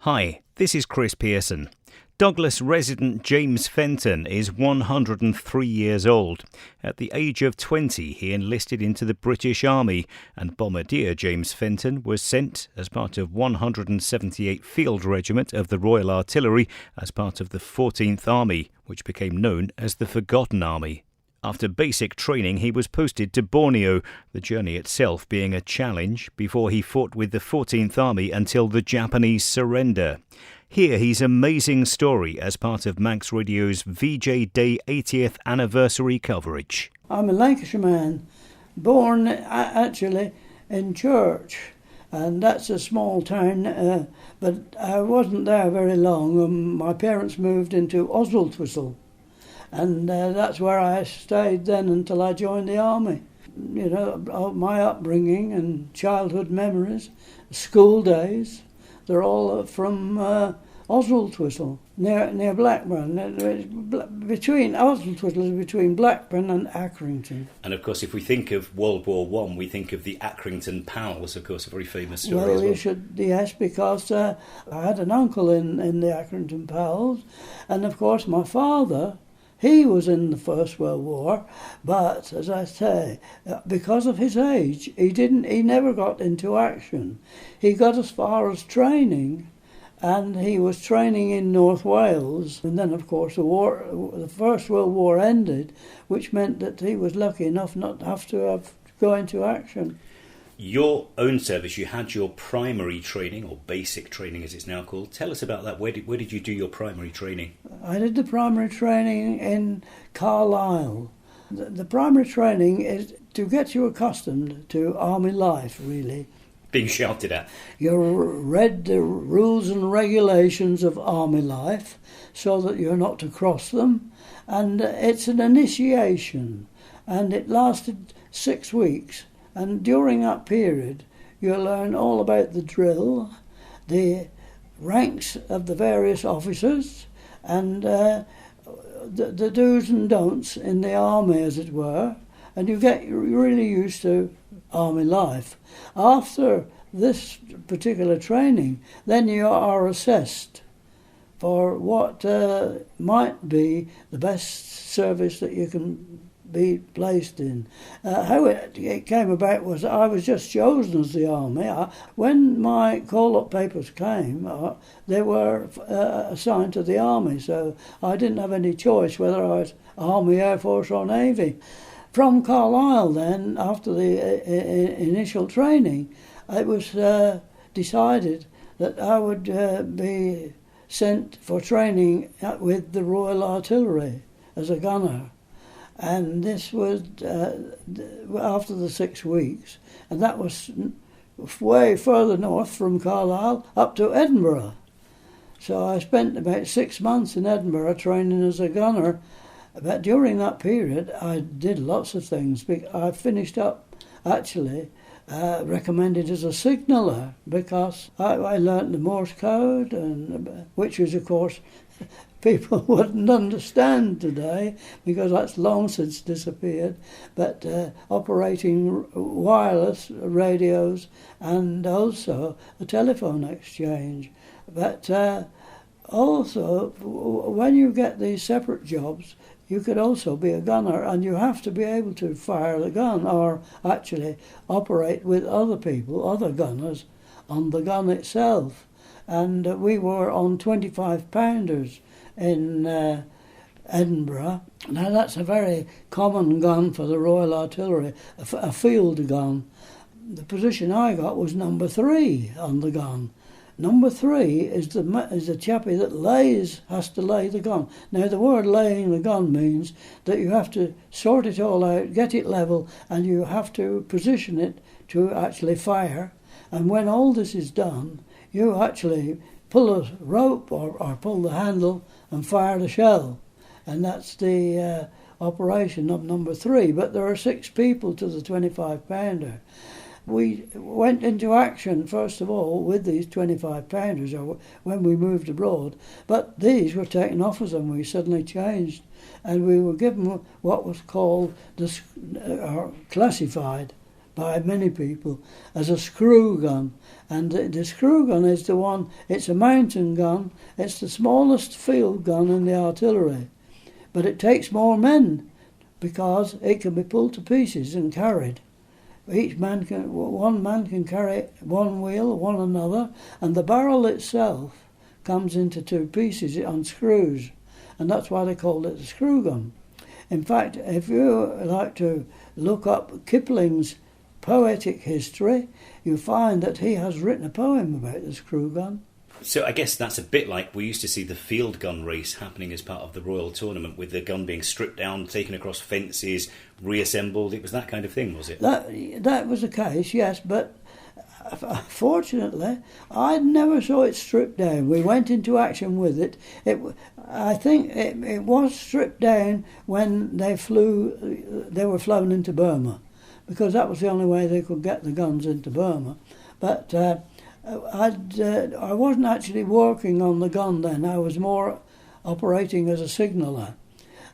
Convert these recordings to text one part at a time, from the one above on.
Hi, this is Chris Pearson. Douglas resident James Fenton is 103 years old. At the age of 20, he enlisted into the British Army, and Bombardier James Fenton was sent as part of 178th Field Regiment of the Royal Artillery as part of the 14th Army, which became known as the Forgotten Army. After basic training, he was posted to Borneo, the journey itself being a challenge, before he fought with the 14th Army until the Japanese surrender. Hear his amazing story as part of Manx Radio's VJ Day 80th anniversary coverage. I'm a Lancashire man, born actually in Church, and that's a small town, but I wasn't there very long. My parents moved into Oswaldtwistle, and that's where I stayed then until I joined the army. You know, my upbringing and childhood memories, school days, they're all from Oswaldtwistle, near Blackburn. Between Oswaldtwistle is between Blackburn and Accrington. And of course, if we think of World War I, we think of the Accrington Pals, of course, a very famous story Well, as well. you should, yes, because I had an uncle in the Accrington Pals, and of course my father, he was in the First World War, but as I say, because of his age, he never got into action. He got as far as training, and he was training in North Wales. And then, of course, the First World War ended, which meant that he was lucky enough not to have to go into action. Your own service, you had your primary training, or basic training as it's now called. Tell us about that. Where did you do your primary training? I did the primary training in Carlisle. The primary training is to get you accustomed to army life, really. Being shouted at. You read the rules and regulations of army life so that you're not to cross them, and it's an initiation, and it lasted 6 weeks. And during that period, you learn all about the drill, the ranks of the various officers, and the do's and don'ts in the army, as it were, and you get really used to army life. After this particular training, then you are assessed for what might be the best service that you can be placed in. How it came about was I was just chosen as the army. When my call-up papers came, they were assigned to the army, so I didn't have any choice whether I was Army, Air Force or Navy. From Carlisle then, after the initial training, it was decided that I would be sent for training with the Royal Artillery as a gunner. And this was after the 6 weeks, and that was way further north from Carlisle up to Edinburgh. So I spent about 6 months in Edinburgh training as a gunner, but during that period I did lots of things. I finished up actually recommended as a signaller because I learnt the Morse code, and which was, of course, people wouldn't understand today because that's long since disappeared, but operating wireless radios and also a telephone exchange. But also, when you get these separate jobs, you could also be a gunner, and you have to be able to fire the gun or actually operate with other people, other gunners, on the gun itself. And we were on 25-pounders in Edinburgh. Now that's a very common gun for the Royal Artillery, a field gun. The position I got was number 3 on the gun. Number 3 is the chappie that has to lay the gun. Now the word laying the gun means that you have to sort it all out, get it level, and you have to position it to actually fire. And when all this is done, you actually pull a rope or pull the handle and fire the shell. And that's the operation of number 3. But there are 6 people to the 25-pounder. We went into action, first of all, with these 25-pounders when we moved abroad. But these were taken off us and we suddenly changed. And we were given what was called classified by many people as a screw gun. And the screw gun is the one, it's a mountain gun, it's the smallest field gun in the artillery. But it takes more men because it can be pulled to pieces and carried. One man can carry one wheel, one another, and the barrel itself comes into two pieces on screws, and that's why they called it a screw gun. In fact, if you like to look up Kipling's poetic history, you find that he has written a poem about the screw gun. So I guess that's a bit like we used to see the field gun race happening as part of the Royal Tournament, with the gun being stripped down, taken across fences, reassembled. It was that kind of thing, was it? That was the case, yes, but fortunately, I never saw it stripped down. We went into action with it. I think it was stripped down when they were flown into Burma, because that was the only way they could get the guns into Burma. But I wasn't actually working on the gun then. I was more operating as a signaller.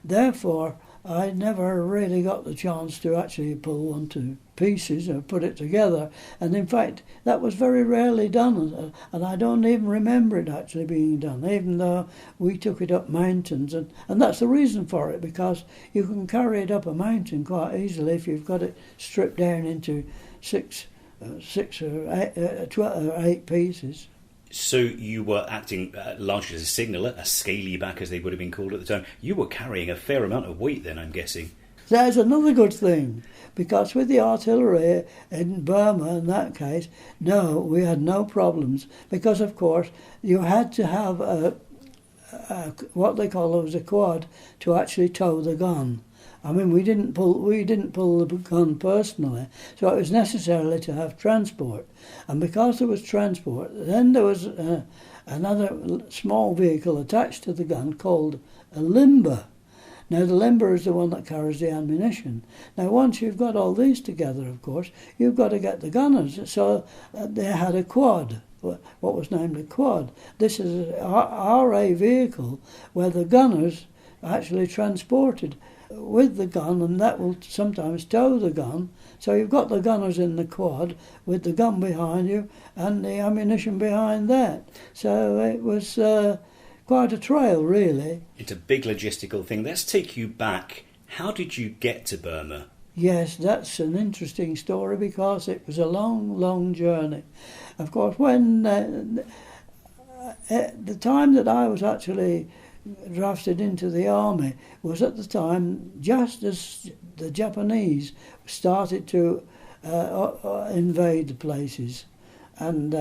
Therefore, I never really got the chance to actually pull one to pieces or put it together. And in fact, that was very rarely done. And I don't even remember it actually being done, even though we took it up mountains. And that's the reason for it, because you can carry it up a mountain quite easily if you've got it stripped down into six or eight pieces. So you were acting largely as a signaller, a scaly back as they would have been called at the time. You were carrying a fair amount of weight then, I'm guessing. There's another good thing, because with the artillery in Burma, in that case, no, we had no problems, because of course you had to have what they call a quad to actually tow the gun. I mean, we didn't pull the gun personally, so it was necessarily to have transport. And because there was transport, then there was another small vehicle attached to the gun called a limber. Now, the limber is the one that carries the ammunition. Now, once you've got all these together, of course, you've got to get the gunners. So they had a quad, what was named a quad. This is an RA vehicle where the gunners actually transported with the gun, and that will sometimes tow the gun. So you've got the gunners in the quad with the gun behind you and the ammunition behind that. So it was quite a trail, really. It's a big logistical thing. Let's take you back. How did you get to Burma? Yes, that's an interesting story, because it was a long, long journey. Of course, when at the time that I was actually drafted into the army was at the time just as the Japanese started to invade the places, and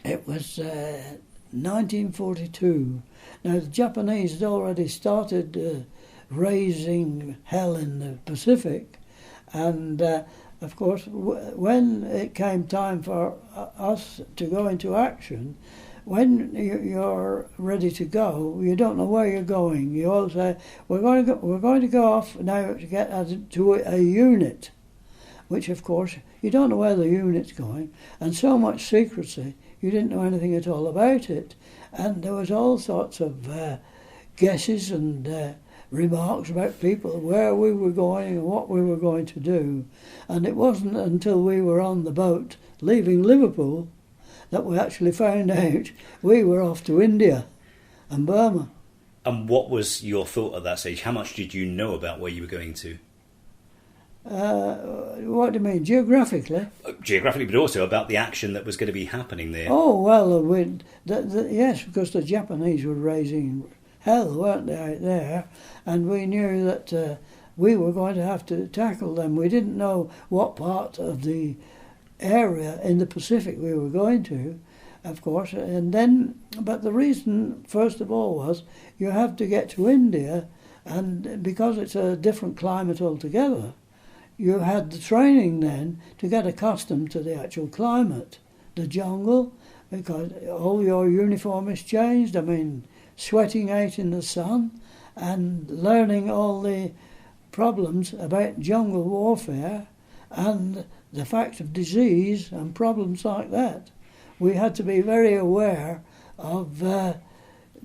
it was 1942. Now the Japanese had already started raising hell in the Pacific, and of course when it came time for us to go into action, when you're ready to go, you don't know where you're going. You all say, we're going to go off now to get to a unit, which of course you don't know where the unit's going, and so much secrecy, you didn't know anything at all about it. And there was all sorts of guesses and remarks about people, where we were going and what we were going to do. And it wasn't until we were on the boat leaving Liverpool that we actually found out we were off to India and Burma. And what was your thought at that stage? How much did you know about where you were going to? What do you mean, geographically? Geographically, but also about the action that was going to be happening there. Oh, well, yes, because the Japanese were raising hell, weren't they, out there? And we knew that we were going to have to tackle them. We didn't know what part of the area in the Pacific we were going to, of course, and then, but the reason first of all was you have to get to India, and because it's a different climate altogether, you had the training then to get accustomed to the actual climate, the jungle, because all your uniform is changed. I mean, sweating out in the sun and learning all the problems about jungle warfare and the fact of disease and problems like that. We had to be very aware of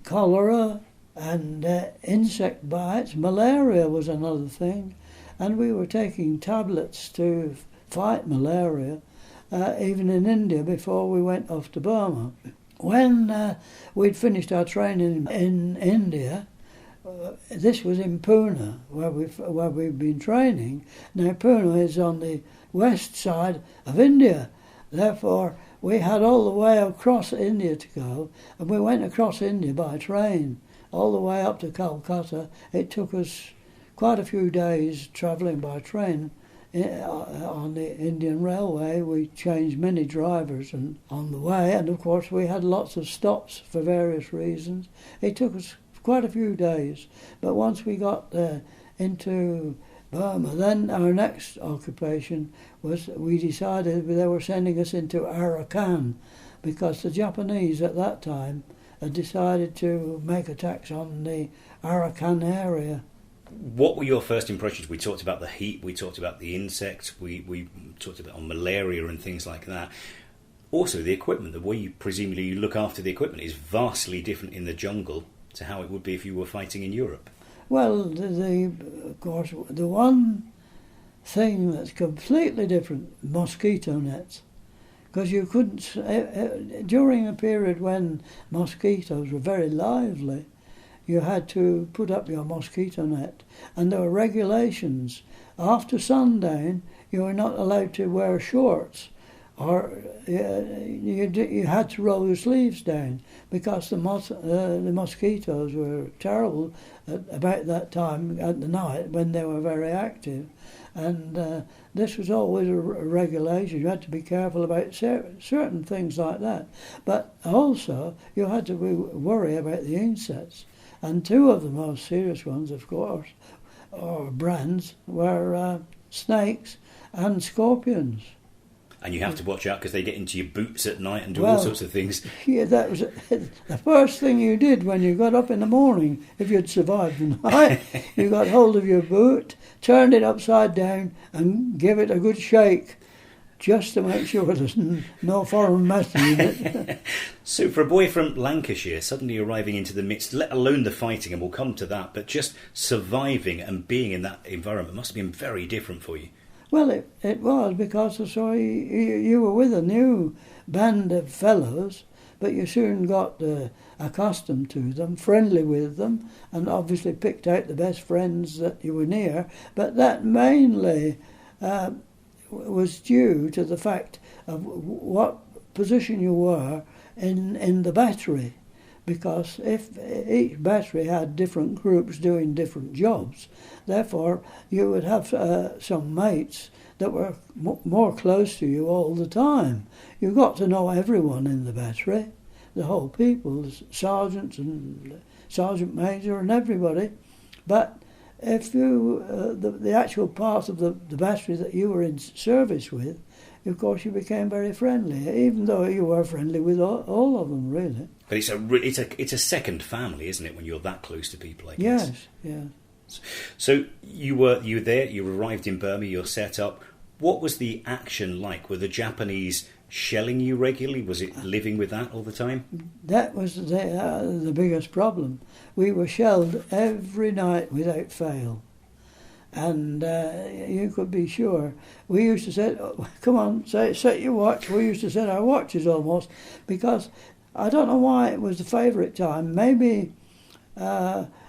cholera and insect bites. Malaria was another thing. and we were taking tablets to fight malaria, even in India, before we went off to Burma. When we'd finished our training in India, this was in Pune, where we've been training. Now Pune is on the west side of India, therefore we had all the way across India to go, and we went across India by train, all the way up to Calcutta. It took us quite a few days travelling by train. On the Indian Railway, we changed many drivers and on the way, and of course we had lots of stops for various reasons. It took us quite a few days, but once we got into Burma, then our next occupation was, we decided they were sending us into Arakan, because the Japanese at that time had decided to make attacks on the Arakan area. What were your first impressions? We talked about the heat, we talked about the insects, we talked about malaria and things like that. Also, the equipment, the way presumably you look after the equipment is vastly different in the jungle to how it would be if you were fighting in Europe. Well, of course, the one thing that's completely different, mosquito nets. Because you couldn't, during a period when mosquitoes were very lively, you had to put up your mosquito net, and there were regulations. After sundown, you were not allowed to wear shorts, or you had to roll your sleeves down, because the mosquitoes were terrible about that time at the night when they were very active. And this was always a regulation. You had to be careful about certain things like that. But also, you had to worry about the insects. And two of the most serious ones, of course, or brands, were snakes and scorpions. And you have to watch out because they get into your boots at night and do all sorts of things. Yeah, that was the first thing you did when you got up in the morning. If you'd survived the night, you got hold of your boot, turned it upside down and gave it a good shake, just to make sure there's no foreign matter in it. So for a boy from Lancashire, suddenly arriving into the midst, let alone the fighting, and we'll come to that, but just surviving and being in that environment must have been very different for you. Well, it was, because you were with a new band of fellows, but you soon got accustomed to them, friendly with them, and obviously picked out the best friends that you were near. But that mainly was due to the fact of what position you were in the battery. Because if each battery had different groups doing different jobs, therefore you would have some mates that were more close to you all the time. You got to know everyone in the battery, the whole people, the sergeants and sergeant major and everybody. But if you, the actual part of the battery that you were in service with, of course you became very friendly, even though you were friendly with all of them, really. But it's a second family, isn't it, when you're that close to people, I guess? Yes. So you were there, you arrived in Burma, you're set up. What was the action like? Were the Japanese shelling you regularly? Was it living with that all the time? That was the biggest problem. We were shelled every night without fail. And you could be sure. We used to say, come on, set your watch. We used to set our watches almost, because I don't know why it was the favourite time. Maybe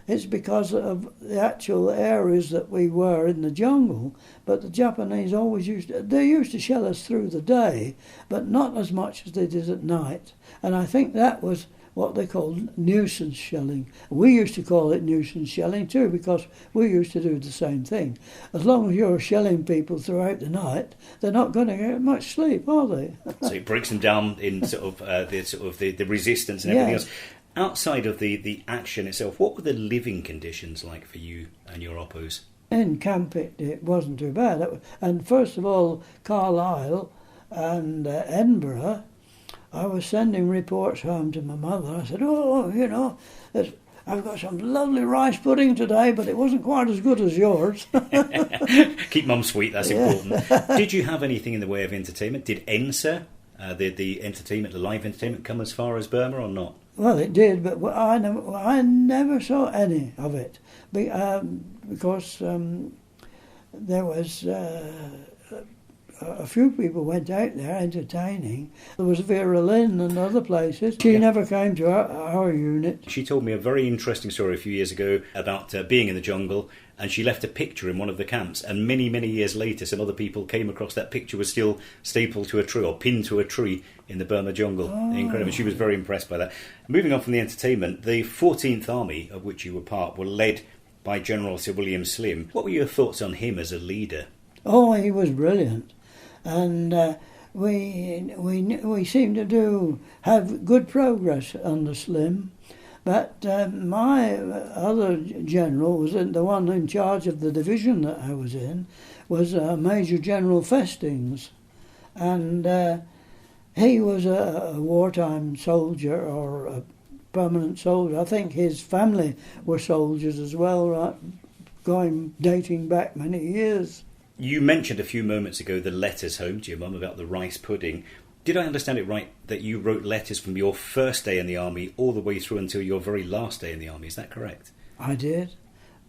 it's because of the actual areas that we were in the jungle, but the Japanese always used to shell us through the day, but not as much as they did at night. And I think that was what they called nuisance shelling. We used to call it nuisance shelling too, because we used to do the same thing. As long as you're shelling people throughout the night, they're not going to get much sleep, are they? So it breaks them down in the resistance and everything else. Outside of the action itself, what were the living conditions like for you and your oppos? In camp it wasn't too bad. And first of all, Carlisle and Edinburgh, I was sending reports home to my mother. I said, I've got some lovely rice pudding today, but it wasn't quite as good as yours. Keep mum sweet, that's important. Did you have anything in the way of entertainment? Did ENSA, the entertainment, the live entertainment, come as far as Burma or not? Well, it did, but I never saw any of it, because there was a few people went out there entertaining. There was Vera Lynn and other places. She never came to our unit. She told me a very interesting story a few years ago about being in the jungle, and she left a picture in one of the camps, and many, many years later some other people came across that picture was still stapled to a tree or pinned to a tree in the Burma jungle. Oh. Incredible. She was very impressed by that. Moving on from the entertainment, the 14th Army, of which you were part, were led by General Sir William Slim. What were your thoughts on him as a leader? Oh, he was brilliant. And we seemed to have good progress under Slim. But my other general, was the one in charge of the division that I was in, was Major General Festings. And he was a wartime soldier or a permanent soldier. I think his family were soldiers as well, right, dating back many years. You mentioned a few moments ago the letters home to your mum about the rice pudding. Did I understand it right that you wrote letters from your first day in the army all the way through until your very last day in the army? Is that correct? I did,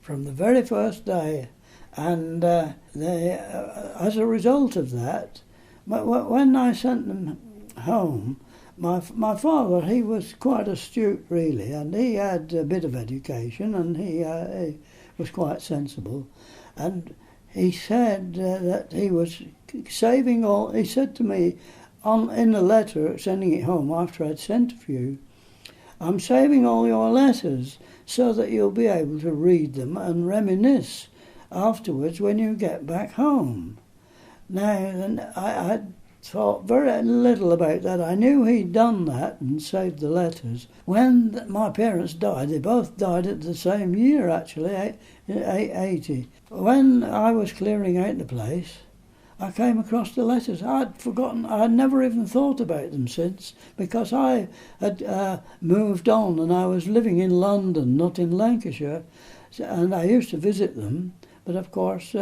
from the very first day. And as a result of that, when I sent them home, my father, he was quite astute really, and he had a bit of education, and he was quite sensible. And he said that he was saving all. He said to me in a letter, sending it home after I'd sent a few, "I'm saving all your letters so that you'll be able to read them and reminisce afterwards when you get back home." Now, I thought very little about that. I knew he'd done that and saved the letters. When my parents died, they both died at the same year, actually, 80. When I was clearing out the place, I came across the letters. I'd forgotten, I'd never even thought about them since, because I had moved on and I was living in London, not in Lancashire, and I used to visit them, but of course,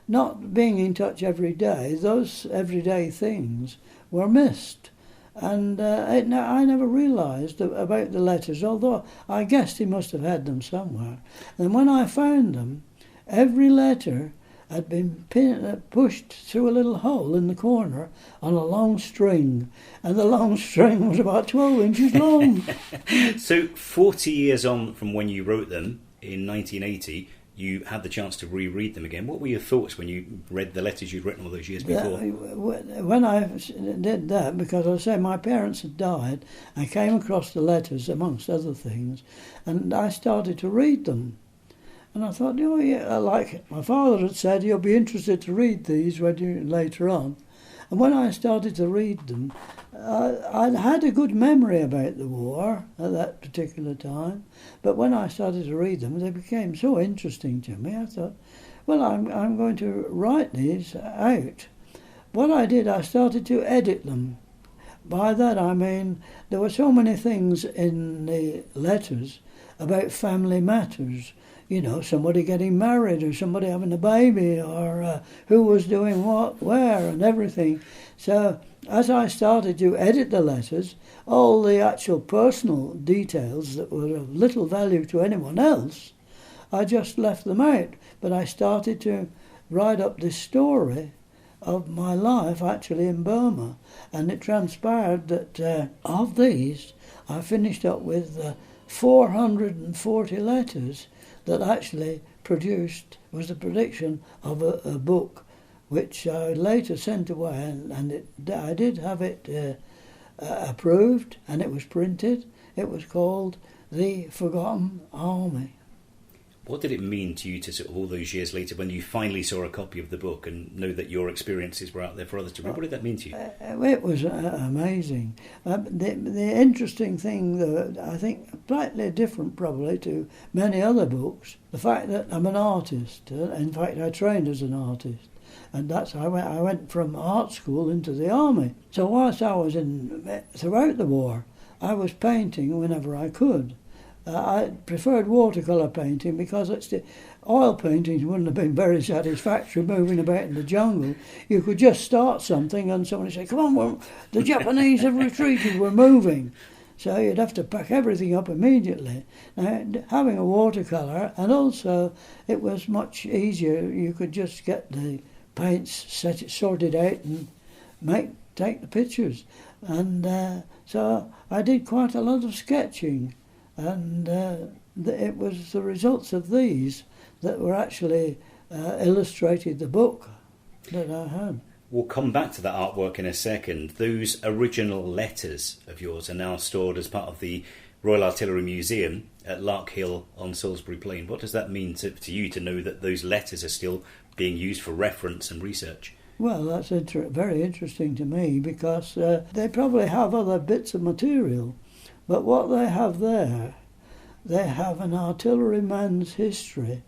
not being in touch every day, those everyday things were missed. And I never realised about the letters, although I guessed he must have had them somewhere. And when I found them, every letter had been pushed through a little hole in the corner on a long string, and the long string was about 12 inches long. So 40 years on from when you wrote them, in 1980, you had the chance to reread them again. What were your thoughts when you read the letters you'd written all those years before? When I did that, because I say my parents had died, I came across the letters amongst other things, and I started to read them. And I thought, oh yeah, like my father had said, you'll be interested to read these later on. And when I started to read them, I had a good memory about the war at that particular time. But when I started to read them, they became so interesting to me. I thought, well, I'm going to write these out. What I did, I started to edit them. By that I mean there were so many things in the letters about family matters. You know, somebody getting married or somebody having a baby or who was doing what, where and everything. So as I started to edit the letters, all the actual personal details that were of little value to anyone else, I just left them out. But I started to write up this story of my life actually in Burma. And it transpired that of these, I finished up with 440 letters that actually produced, was the prediction of a book which I later sent away, and I did have it approved, and it was printed. It was called The Forgotten Army. What did it mean to you to sort of all those years later when you finally saw a copy of the book and know that your experiences were out there for others to read? What did that mean to you? It was amazing. The interesting thing, though, I think slightly different probably to many other books, the fact that I'm an artist. In fact, I trained as an artist. And that's how I went from art school into the army. So whilst I was throughout the war, I was painting whenever I could. I preferred watercolour painting because oil paintings wouldn't have been very satisfactory moving about in the jungle. You could just start something and somebody would say, come on, the Japanese have retreated, we're moving. So you'd have to pack everything up immediately. Now, having a watercolour, and also it was much easier. You could just get the paints sorted out and take the pictures. And so I did quite a lot of sketching, and it was the results of these that were actually illustrated the book that I had. We'll come back to that artwork in a second. Those original letters of yours are now stored as part of the Royal Artillery Museum at Lark Hill on Salisbury Plain. What does that mean to you to know that those letters are still being used for reference and research? Well, that's very interesting to me, because they probably have other bits of material, but what they have there, they have an artilleryman's history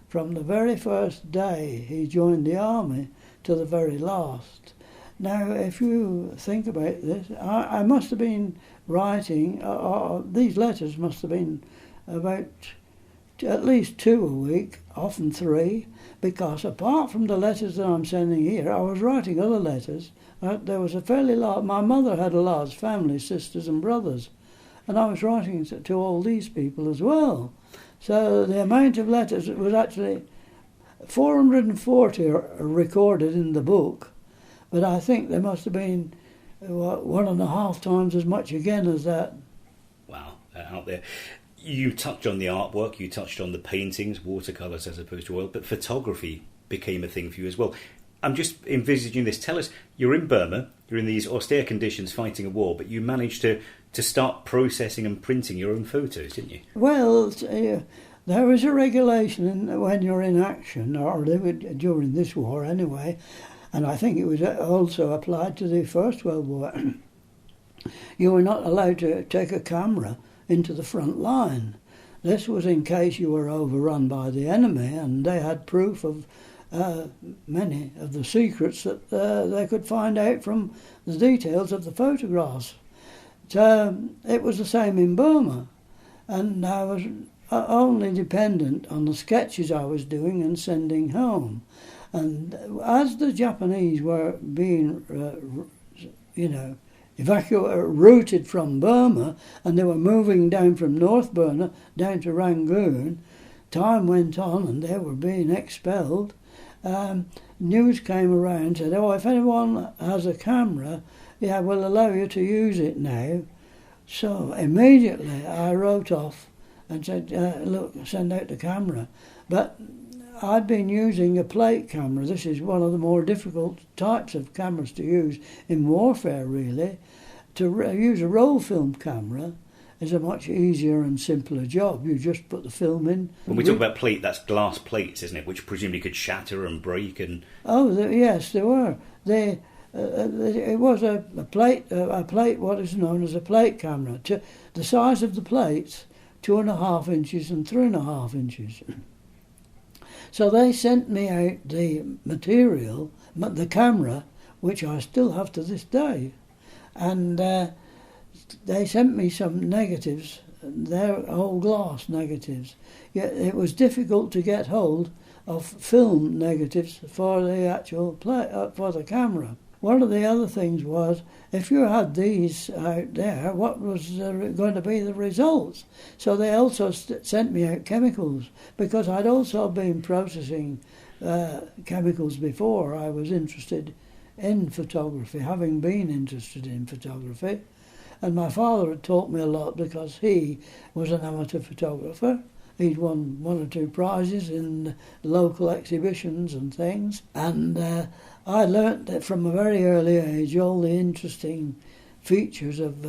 from the very first day he joined the army to the very last. Now, if you think about this, I must have been writing, these letters must have been about at least 2 a week, often 3, because apart from the letters that I'm sending here, I was writing other letters. There was a fairly large, my mother had a large family, sisters and brothers, and I was writing to all these people as well. So the amount of letters was actually 440 are recorded in the book, but I think there must have been 1.5 times as much again as that. Wow, out there. You touched on the artwork, you touched on the paintings, watercolours as opposed to oil, but photography became a thing for you as well. I'm just envisaging this. Tell us, you're in Burma, you're in these austere conditions fighting a war, but you managed to start processing and printing your own photos, didn't you? Well, there was a regulation when you're in action, or during this war anyway, and I think it was also applied to the First World War. You were not allowed to take a camera into the front line. This was in case you were overrun by the enemy, and they had proof of many of the secrets that they could find out from the details of the photographs. So it was the same in Burma, and I was only dependent on the sketches I was doing and sending home. And as the Japanese were being, routed from Burma, and they were moving down from North Burma down to Rangoon, time went on and they were being expelled. News came around and said, if anyone has a camera, we'll allow you to use it now. So immediately I wrote off and said, look, send out the camera. But I'd been using a plate camera. This is one of the more difficult types of cameras to use in warfare, really. To use a roll film camera is a much easier and simpler job. You just put the film in. When we talk about plate, that's glass plates, isn't it? Which presumably could shatter and break and... Yes, they were. It was a plate, what is known as a plate camera. The size of the plates, 2.5 inches and 3.5 inches. So they sent me out the material, the camera, which I still have to this day. And they sent me some negatives. They're all glass negatives. Yet it was difficult to get hold of film negatives for the actual for the camera. One of the other things was, if you had these out there, what was going to be the results? So they also sent me out chemicals, because I'd also been processing chemicals before I was interested in photography, having been interested in photography. And my father had taught me a lot, because he was an amateur photographer. He'd won 1 or 2 prizes in local exhibitions and things. And I learnt that from a very early age all the interesting features of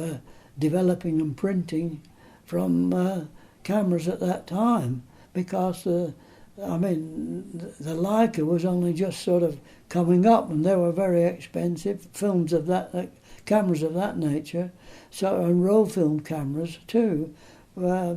developing and printing from cameras at that time, because the Leica was only just sort of coming up, and they were very expensive. Cameras of that nature, and roll film cameras too, they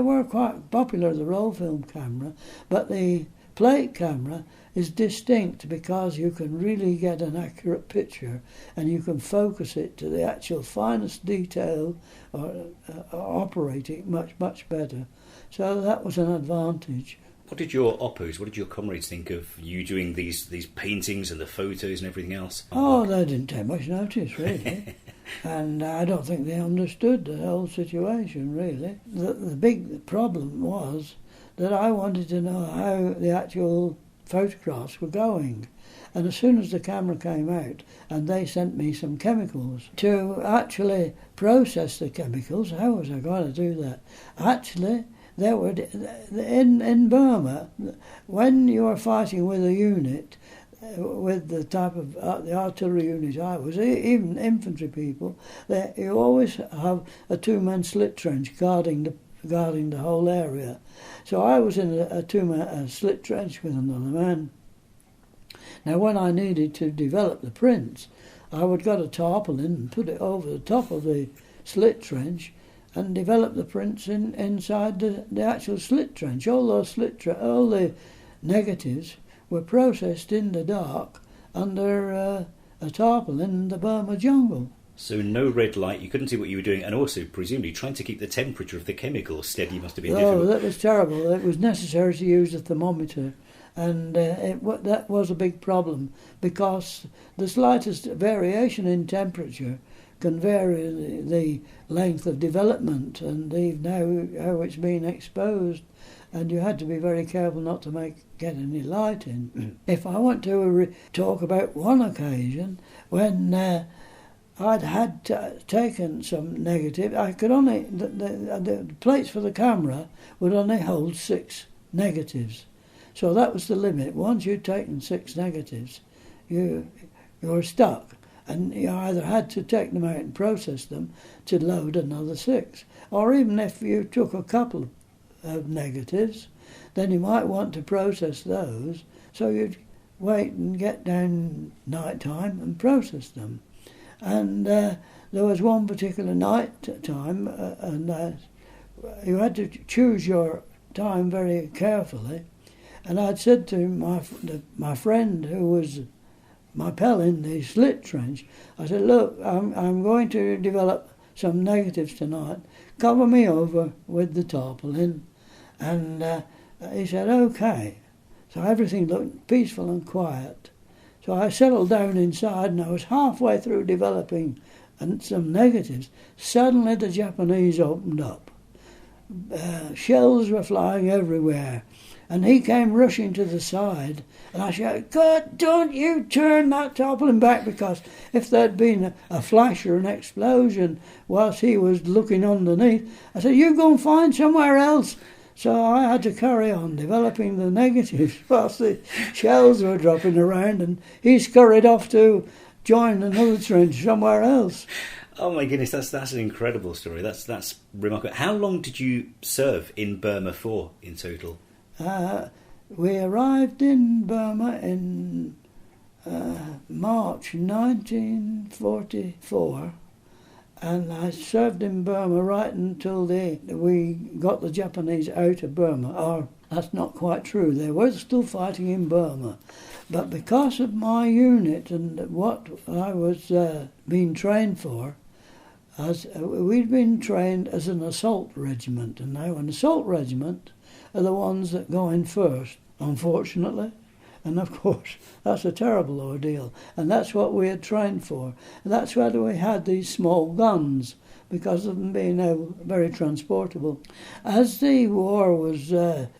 were quite popular, the roll film camera, but the plate camera is distinct because you can really get an accurate picture and you can focus it to the actual finest detail or operate it much, much better. So that was an advantage. What did your oppos, what did your comrades think of you doing these paintings and the photos and everything else? Oh, they didn't take much notice, really. And I don't think they understood the whole situation, really. The big problem was that I wanted to know how the actual photographs were going. And as soon as the camera came out, and they sent me some chemicals to actually process the chemicals, how was I going to do that? Actually, there were in Burma, when you are fighting with a unit, with the type of the artillery unit I was, even infantry people, you always have a two-man slit trench guarding the whole area. So I was in a two-man slit trench with another man. Now, when I needed to develop the prints, I would get a tarpaulin and put it over the top of the slit trench and develop the prints inside the actual slit trench. All those all the negatives were processed in the dark under a tarpaulin in the Burma jungle. So no red light, you couldn't see what you were doing, and also presumably trying to keep the temperature of the chemicals steady must have been difficult. Oh, that was terrible. It was necessary to use a thermometer, and that was a big problem, because the slightest variation in temperature can vary the length of development and how it's been exposed, and you had to be very careful not to get any light in. If I want to talk about one occasion when I'd taken some negative, I could only the plates for the camera would only hold 6 negatives, so that was the limit. Once you'd taken 6 negatives, you were stuck. And you either had to take them out and process them to load another 6. Or even if you took a couple of negatives, then you might want to process those, so you'd wait and get down night time and process them. And there was one particular night time, and you had to choose your time very carefully. And I'd said to my friend who was my pal in the slit trench, I said, look, I'm going to develop some negatives tonight. Cover me over with the tarpaulin. And he said, okay. So everything looked peaceful and quiet. So I settled down inside, and I was halfway through developing some negatives. Suddenly the Japanese opened up. Shells were flying everywhere. And he came rushing to the side, and I shouted, God, don't you turn that tarpaulin back, because if there'd been a flash or an explosion whilst he was looking underneath, I said, you go and find somewhere else. So I had to carry on developing the negatives whilst the shells were dropping around, and he scurried off to join another trench somewhere else. Oh my goodness, that's an incredible story. That's remarkable. How long did you serve in Burma for in total? We arrived in Burma in March 1944, and I served in Burma right until we got the Japanese out of Burma. Or that's not quite true. They were still fighting in Burma, but because of my unit and what I was being trained for, we'd been trained as an assault regiment, and now an assault regiment are the ones that go in first, unfortunately. And of course, that's a terrible ordeal. And that's what we had trained for. And that's why we had these small guns, because of them being very transportable. As the war was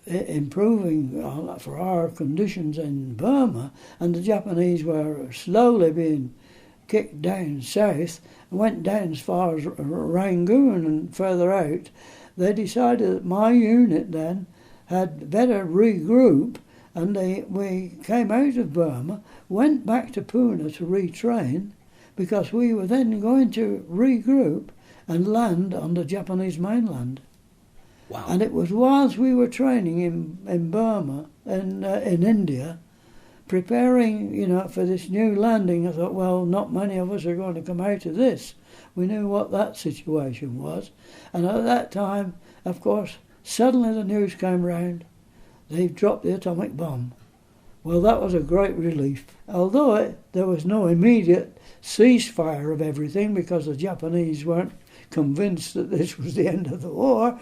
improving for our conditions in Burma, and the Japanese were slowly being kicked down south, and went down as far as Rangoon and further out, they decided that my unit then had better regroup, and we came out of Burma, went back to Pune to retrain, because we were then going to regroup and land on the Japanese mainland. Wow. And it was whilst we were training in Burma, in India, preparing, for this new landing. I thought, well, not many of us are going to come out of this. We knew what that situation was. And at that time, of course, suddenly the news came round, they've dropped the atomic bomb. Well, that was a great relief. Although there was no immediate ceasefire of everything, because the Japanese weren't convinced that this was the end of the war,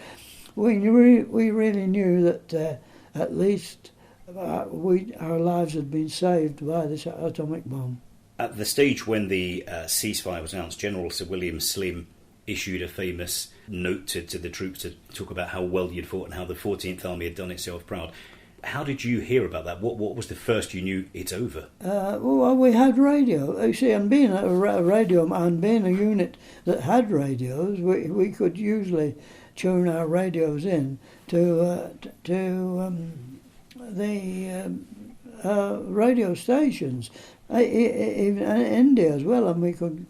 we really knew that at least our lives had been saved by this atomic bomb. At the stage when the ceasefire was announced, General Sir William Slim issued a famous note to the troops to talk about how well you'd fought and how the 14th Army had done itself proud. How did you hear about that? What was the first you knew it's over? Well, we had radio. You see, and being a radio man, being a unit that had radios, we could usually tune our radios in to the radio stations, even in India as well, and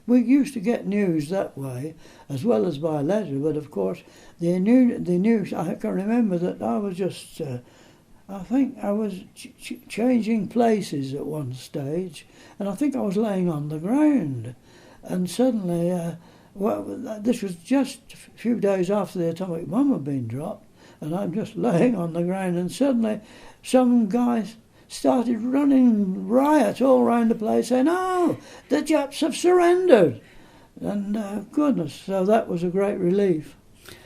we used to get news that way as well as by letter. But of course, the news. I can remember that I was just. I think I was changing places at one stage, and I think I was laying on the ground, and suddenly. This was just a few days after the atomic bomb had been dropped, and I'm just laying on the ground, and suddenly some guys started running riot all around the place, saying, "Oh, the Japs have surrendered!" And goodness, so that was a great relief.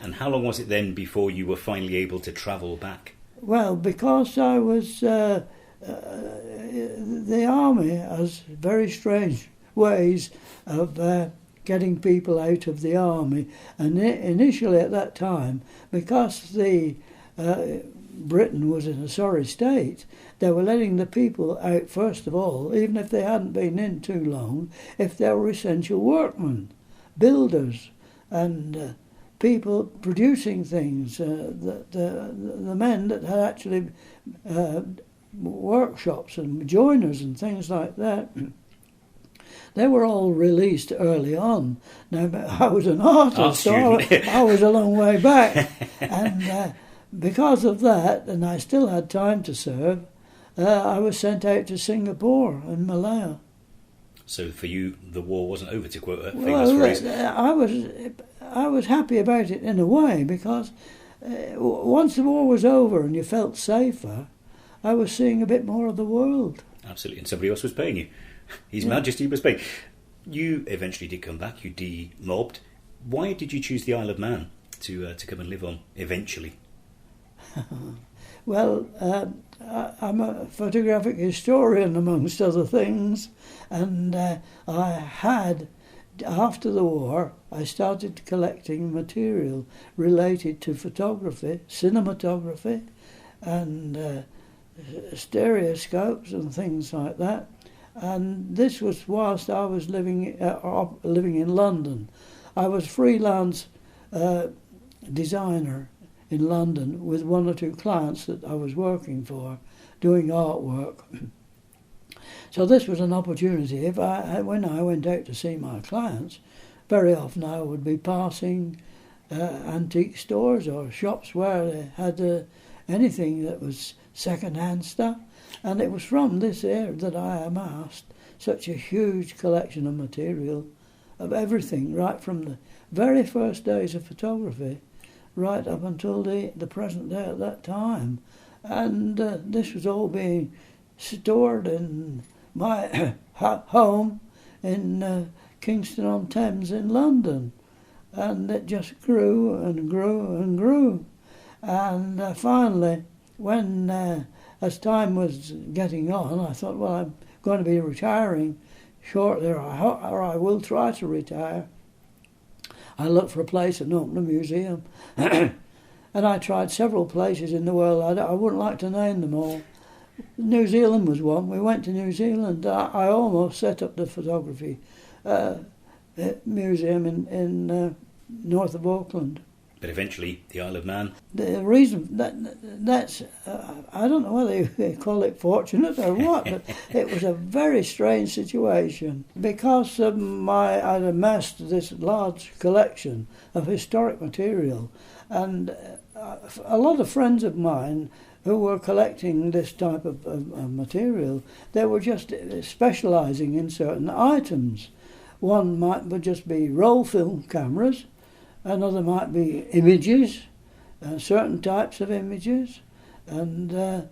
And how long was it then before you were finally able to travel back? Well, because I was the army has very strange ways of getting people out of the army, and initially at that time, because the Britain was in a sorry state, they were letting the people out first of all, even if they hadn't been in too long, if they were essential workmen, builders, and people producing things. The men that had actually workshops and joiners and things like that. They were all released early on. Now, I was an artist, so I was a long way back. And because of that, and I still had time to serve, I was sent out to Singapore and Malaya. So for you, the war wasn't over, to quote a famous phrase. I was happy about it in a way, because once the war was over and you felt safer, I was seeing a bit more of the world. Absolutely, and somebody else was paying you. His Majesty was paying. You eventually did come back, you demobbed. Why did you choose the Isle of Man to come and live on, eventually? Well, I'm a photographic historian, amongst other things, and I had, after the war, I started collecting material related to photography, cinematography, and stereoscopes and things like that. And this was whilst I was living in London. I was freelance designer in London with one or two clients that I was working for, doing artwork. So this was an opportunity. When I went out to see my clients, very often I would be passing antique stores or shops where they had anything that was second-hand stuff. And it was from this area that I amassed such a huge collection of material, of everything, right from the very first days of photography, right up until the present day at that time. And this was all being stored in my home in Kingston-on-Thames in London. And it just grew and grew and grew. And finally, when... as time was getting on, I thought, well, I'm going to be retiring shortly, or I will try to retire. I looked for a place and opened a museum. And I tried several places in the world. I wouldn't like to name them all. New Zealand was one. We went to New Zealand. I almost set up the photography museum in north of Auckland. But eventually, the Isle of Man. The reason that's I don't know whether you call it fortunate or what, but it was a very strange situation because I'd amassed this large collection of historic material, and a lot of friends of mine who were collecting this type of material, they were just specialising in certain items. One would just be roll film cameras. Another might be images, certain types of images, and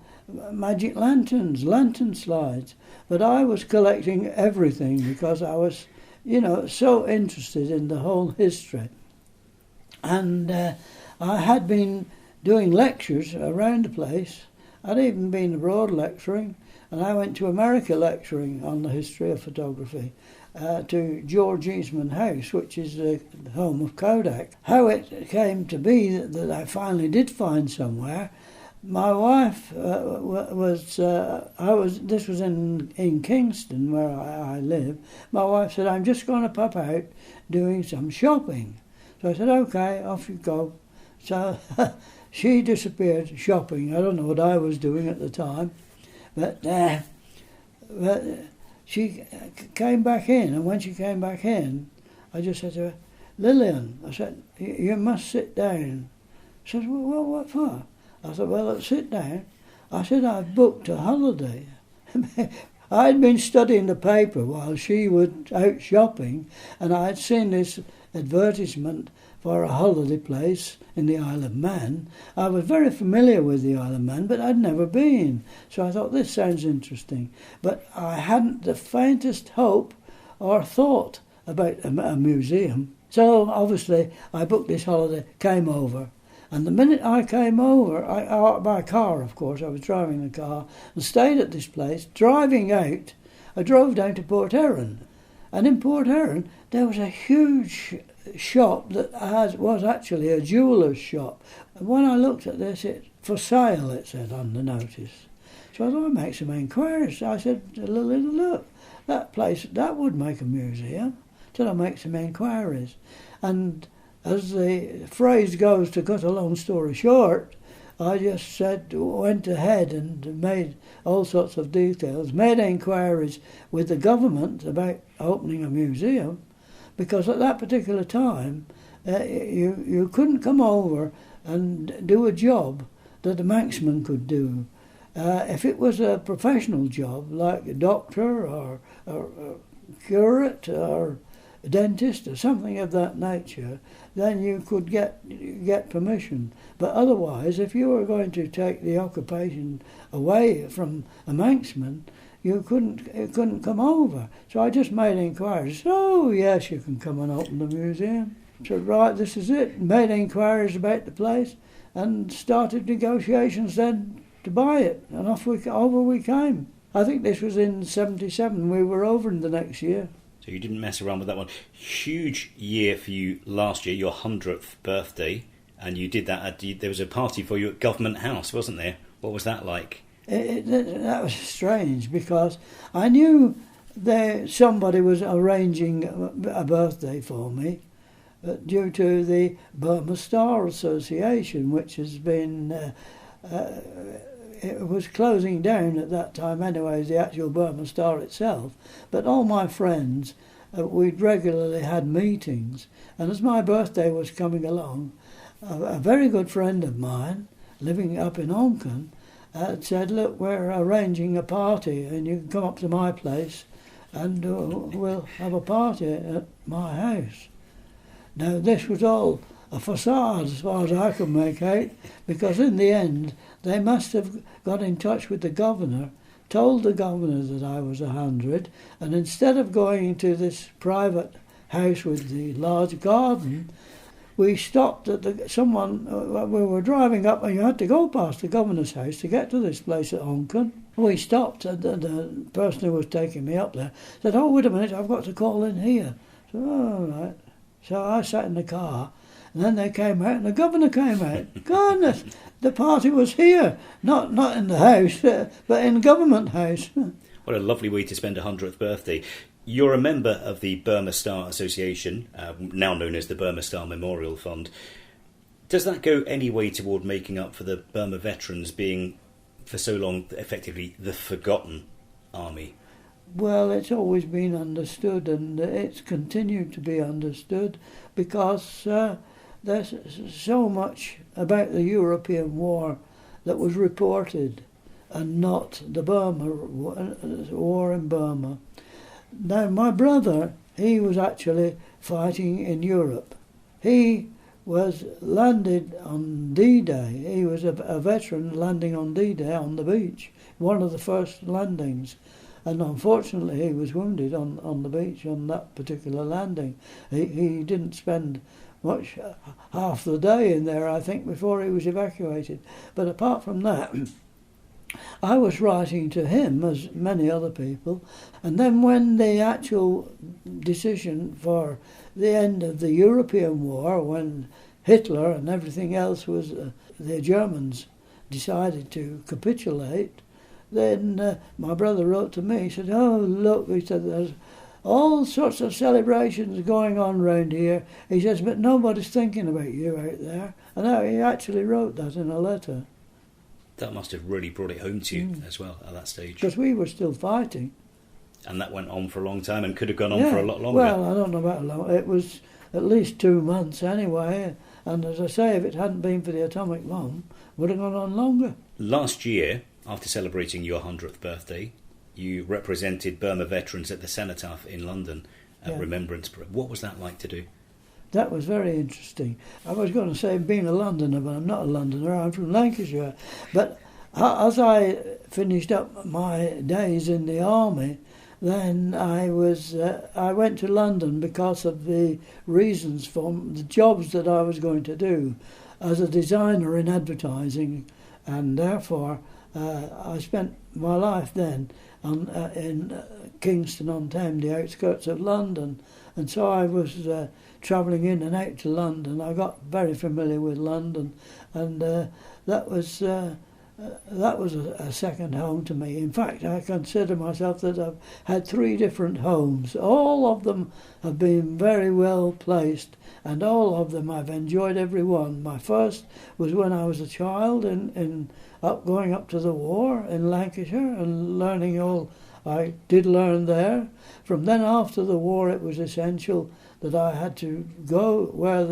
magic lanterns, lantern slides. But I was collecting everything because I was, so interested in the whole history. And I had been doing lectures around the place. I'd even been abroad lecturing, And I went to America lecturing on the history of photography to George Eastman House, which is the home of Kodak. How it came to be that I finally did find somewhere, my wife this was in Kingston where I live. My wife said, I'm just going to pop out doing some shopping. So I said, okay, off you go. So she disappeared shopping. I don't know what I was doing at the time, but she came back in, and when she came back in, I just said to her, Lillian, I said, you must sit down. She said, well, what for? I said, well, let's sit down. I said, I've booked a holiday. I'd been studying the paper while she was out shopping, and I had seen this advertisement for a holiday place in the Isle of Man. I was very familiar with the Isle of Man, but I'd never been. So I thought, this sounds interesting. But I hadn't the faintest hope or thought about a museum. So obviously I booked this holiday, came over. And the minute I came over, by car, of course, I was driving the car, and stayed at this place. Driving out, I drove down to Port Erin. And in Port Erin, there was a huge shop that was actually a jeweller's shop. And when I looked at this, for sale, it said on the notice. So I thought I'd make some inquiries. I said, look, that place, that would make a museum. So I make some inquiries. And as the phrase goes, to cut a long story short, I just went ahead and made all sorts of details, made inquiries with the government about opening a museum, because at that particular time you couldn't come over and do a job that a Manxman could do. If it was a professional job, like a doctor or curate or a dentist or something of that nature, then you could get permission. But otherwise, if you were going to take the occupation away from a Manxman, you couldn't come over. So I just made inquiries. Oh yes, you can come and open the museum. So right, this is it. Made inquiries about the place and started negotiations then to buy it. And over we came. I think this was in '77. We were over in the next year. So you didn't mess around with that one. Huge year for you last year, your 100th birthday, and you did that there was a party for you at Government House, wasn't there? What was that like? That was strange, because I knew somebody was arranging a birthday for me due to the Burma Star Association, which has been... it was closing down at that time anyway, the actual Burma Star itself. But all my friends, we'd regularly had meetings. And as my birthday was coming along, a very good friend of mine, living up in Onken, said, look, we're arranging a party and you can come up to my place and we'll have a party at my house. Now, this was all a facade as far as I could make out, because in the end they must have got in touch with the governor, told the governor that I was 100, and instead of going into this private house with the large garden, we stopped at we were driving up, and you had to go past the governor's house to get to this place at Onken. We stopped, and the person who was taking me up there said, oh, wait a minute, I've got to call in here. So, oh, all right. So I sat in the car, and then they came out, and the governor came out. Goodness, the party was here, not in the house, but in Government House. What a lovely way to spend a 100th birthday. You're a member of the Burma Star Association, now known as the Burma Star Memorial Fund. Does that go any way toward making up for the Burma veterans being, for so long, effectively the forgotten army? Well, it's always been understood, and it's continued to be understood, because there's so much about the European war that was reported, and not the Burma war in Burma. Now, my brother, he was actually fighting in Europe. He was landed on D-Day. He was a veteran landing on D-Day on the beach, one of the first landings. And unfortunately, he was wounded on the beach on that particular landing. He didn't spend much, half the day in there, I think, before he was evacuated. But apart from that, I was writing to him, as many other people, and then when the actual decision for the end of the European war, when Hitler and everything else was, the Germans decided to capitulate, then my brother wrote to me, he said, "Oh, look," he said, "there's all sorts of celebrations going on round here." He says, "but nobody's thinking about you out there." And he actually wrote that in a letter. That must have really brought it home to you as well at that stage. Because we were still fighting. And that went on for a long time and could have gone on for a lot longer. Well, I don't know about long. It was at least 2 months anyway. And as I say, if it hadn't been for the atomic bomb, it would have gone on longer. Last year, after celebrating your 100th birthday, you represented Burma veterans at the Cenotaph in London at Remembrance Parade. What was that like to do? That was very interesting. I was going to say being a Londoner, but I'm not a Londoner. I'm from Lancashire. But as I finished up my days in the army, then I went to London because of the reasons for the jobs that I was going to do as a designer in advertising, and therefore I spent my life then in Kingston-on-Thames, the outskirts of London, and so I was travelling in and out to London. I got very familiar with London, and that was a second home to me. In fact, I consider myself that I've had 3 different homes. All of them have been very well placed, and all of them I've enjoyed every one. My first was when I was a child going up to the war in Lancashire and learning all I did learn there. From then after the war, it was essential that I had to go where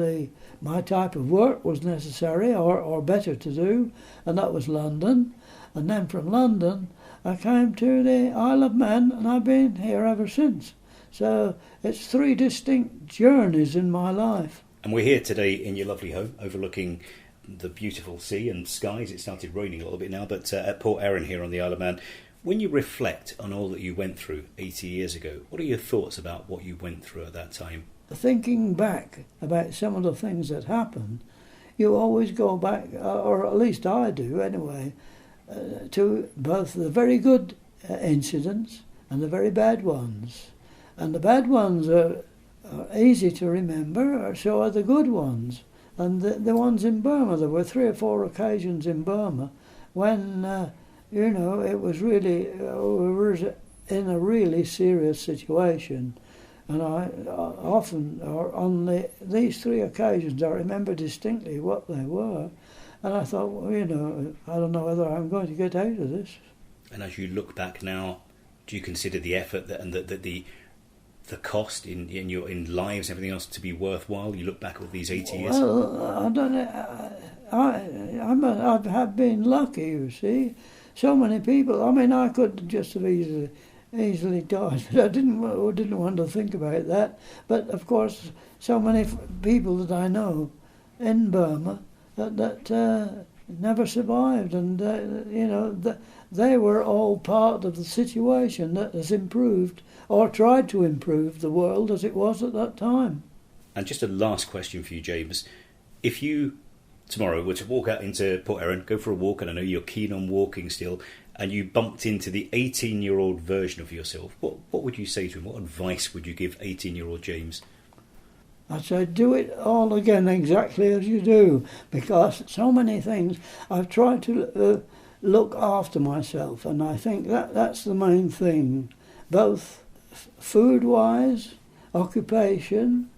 my type of work was necessary or better to do, and that was London. And then from London, I came to the Isle of Man, and I've been here ever since. So it's 3 distinct journeys in my life. And we're here today in your lovely home, overlooking the beautiful sea and skies. It started raining a little bit now, but at Port Erin here on the Isle of Man. When you reflect on all that you went through 80 years ago, what are your thoughts about what you went through at that time? Thinking back about some of the things that happened, you always go back, or at least I do anyway, to both the very good incidents and the very bad ones. And the bad ones are easy to remember, so are the good ones. And the ones in Burma, there were 3 or 4 occasions in Burma when, it was really, we were in a really serious situation. And I often, or on these 3 occasions, I remember distinctly what they were. And I thought, well, I don't know whether I'm going to get out of this. And as you look back now, do you consider the effort and the cost in lives and everything else to be worthwhile? You look back at these 80 years. Well, I don't know. I have been lucky, you see. So many people. I mean, I could just have easily died, but I didn't want to think about that. But of course, so many people that I know in Burma that never survived, and they were all part of the situation that has improved or tried to improve the world as it was at that time. And just a last question for you, James. If you tomorrow were to walk out into Port Erin, go for a walk, and I know you're keen on walking still, and you bumped into the 18-year-old version of yourself, what would you say to him? What advice would you give 18-year-old James? I'd say do it all again exactly as you do, because so many things I've tried to look after myself, and I think that's the main thing, both food-wise, occupation,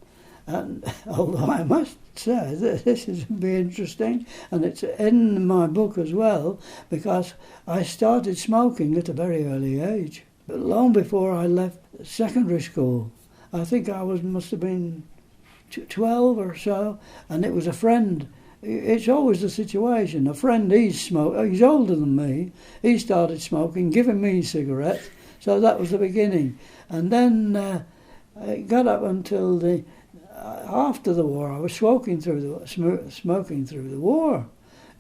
and although I must say that this is going to be interesting, and it's in my book as well, because I started smoking at a very early age, but long before I left secondary school. I think I must have been 12 or so, and it was a friend. It's always the situation. A friend, he's older than me, he started smoking, giving me cigarettes, so that was the beginning. And then it got up until after the war. I was smoking through the war,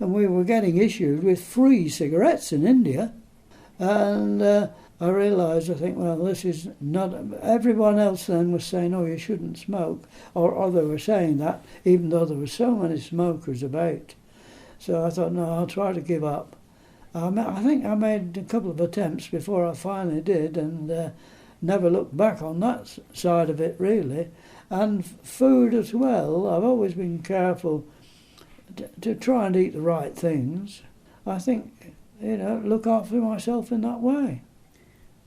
and we were getting issued with free cigarettes in India, and I realised, I think, well, this is not... Everyone else then was saying, oh, you shouldn't smoke, or they were saying that, even though there were so many smokers about. So I thought, no, I'll try to give up. I think I made a couple of attempts before I finally did, and never looked back on that side of it really. And food as well, I've always been careful to try and eat the right things. I think, look after myself in that way.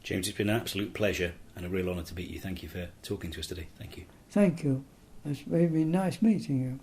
James, it's been an absolute pleasure and a real honour to meet you. Thank you for talking to us today. Thank you. Thank you. It's been nice meeting you.